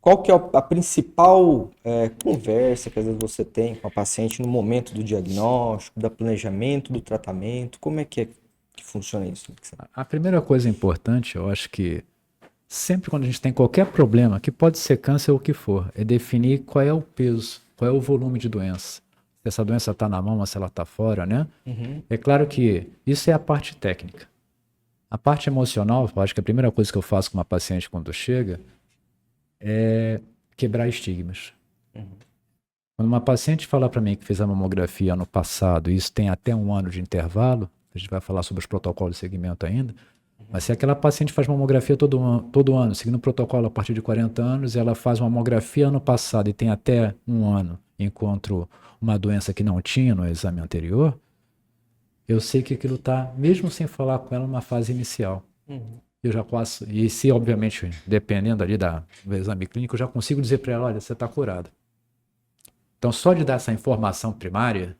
qual que é a principal conversa que às vezes você tem com a paciente no momento do diagnóstico, do planejamento, do tratamento? Como é que funciona isso? A primeira coisa importante, eu acho que sempre quando a gente tem qualquer problema, que pode ser câncer ou o que for, é definir qual é o peso, qual é o volume de doença. Se essa doença está na mama, se ela está fora, né? Uhum. É claro que isso é a parte técnica. A parte emocional, eu acho que a primeira coisa que eu faço com uma paciente quando chega é quebrar estigmas. Uhum. Quando uma paciente fala para mim que fez a mamografia ano passado, e isso tem até um ano de intervalo, a gente vai falar sobre os protocolos de segmento ainda, mas se aquela paciente faz mamografia todo ano, seguindo o protocolo a partir de 40 anos, e ela faz mamografia ano passado e tem até um ano, enquanto uma doença que não tinha no exame anterior, eu sei que aquilo está, mesmo sem falar com ela, numa fase inicial. Uhum. Eu já posso, e se obviamente, dependendo ali do exame clínico, eu já consigo dizer para ela, olha, você está curada. Então, só de dar essa informação primária,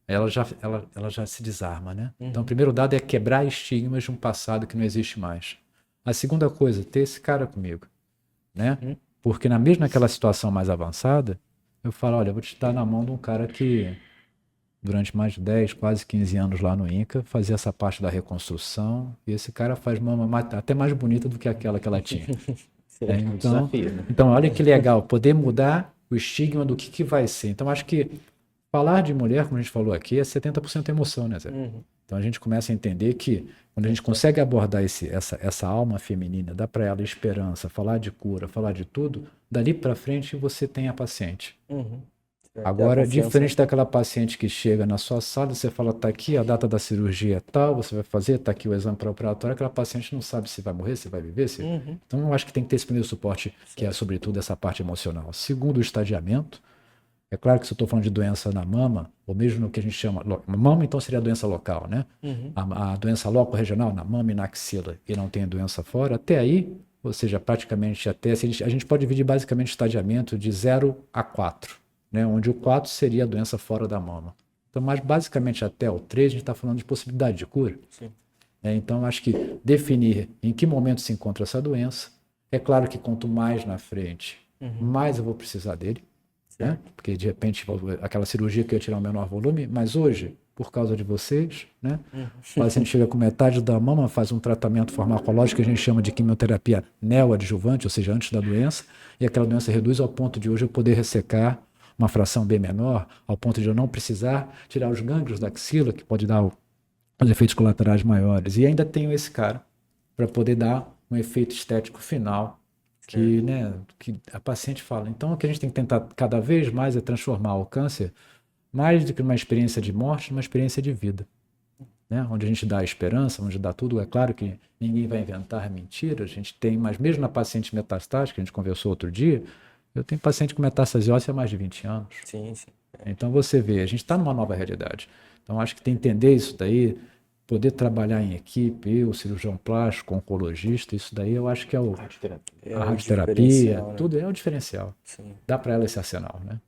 ela já se desarma, né? Então, o Uhum. primeiro dado é quebrar estigmas de um passado que não existe mais. A segunda coisa, ter esse cara comigo, né? Uhum. Porque mesmo naquela situação mais avançada, eu falo, olha, eu vou te dar na mão de um cara que, durante mais de 10, quase 15 anos lá no INCA, fazia essa parte da reconstrução, e esse cara faz mama até mais bonita do que aquela que ela tinha. Isso é um Então, desafio, né? então, olha que legal, poder mudar o estigma do que vai ser. Então, acho que falar de mulher, como a gente falou aqui, é 70% emoção, né, Zé? Uhum. Então a gente começa a entender que quando a gente consegue abordar essa alma feminina, dá para ela esperança, falar de cura, falar de tudo, dali para frente você tem a paciente. Uhum. Você vai ter a Agora, confiança. diferente daquela paciente que chega na sua sala, você fala, tá aqui a data da cirurgia é tal, você vai fazer, tá aqui o exame pré-operatório, aquela paciente não sabe se vai morrer, se vai viver, se... Uhum. Então eu acho que tem que ter esse primeiro suporte, que é Certo. sobretudo essa parte emocional. Segundo, o estadiamento. É claro que se eu estou falando de doença na mama, ou mesmo no que a gente chama. Mama, então, seria a doença local, né? Uhum. A doença loco-regional, na mama e na axila, e não tem doença fora, até aí, ou seja, praticamente até. A gente pode dividir basicamente o estadiamento de 0 a 4, né? Onde o 4 seria a doença fora da mama. Então, mas basicamente até o 3, a gente está falando de possibilidade de cura. Sim. Então, acho que definir em que momento se encontra essa doença. É claro que quanto mais na frente, Uhum. mais eu vou precisar dele, né? Certo. Porque de repente aquela cirurgia que eu ia tirar o menor volume, mas hoje, por causa de vocês, né? Uhum. O paciente chega com metade da mama, faz um tratamento farmacológico que a gente chama de quimioterapia neoadjuvante, ou seja, antes da doença, e aquela doença reduz ao ponto de hoje eu poder ressecar uma fração bem menor, ao ponto de eu não precisar tirar os gânglios da axila, que pode dar os efeitos colaterais maiores. E ainda tenho esse cara para poder dar um efeito estético final que, Certo. né, que a paciente fala. Então, o que a gente tem que tentar cada vez mais é transformar o câncer, mais do que uma experiência de morte, numa experiência de vida, né? Onde a gente dá esperança, onde dá tudo. É claro que ninguém vai inventar mentira, a gente tem, mas mesmo na paciente metastática, que a gente conversou outro dia, eu tenho paciente com metástase óssea há mais de 20 anos. Sim, sim. Então, você vê, a gente está numa nova realidade. Então, acho que tem que entender isso daí, poder trabalhar em equipe, eu, cirurgião plástico, oncologista, isso daí eu acho que é Radioterapia. É a o radioterapia, diferencial, né? tudo é o diferencial. Sim. Dá para ela esse arsenal, né?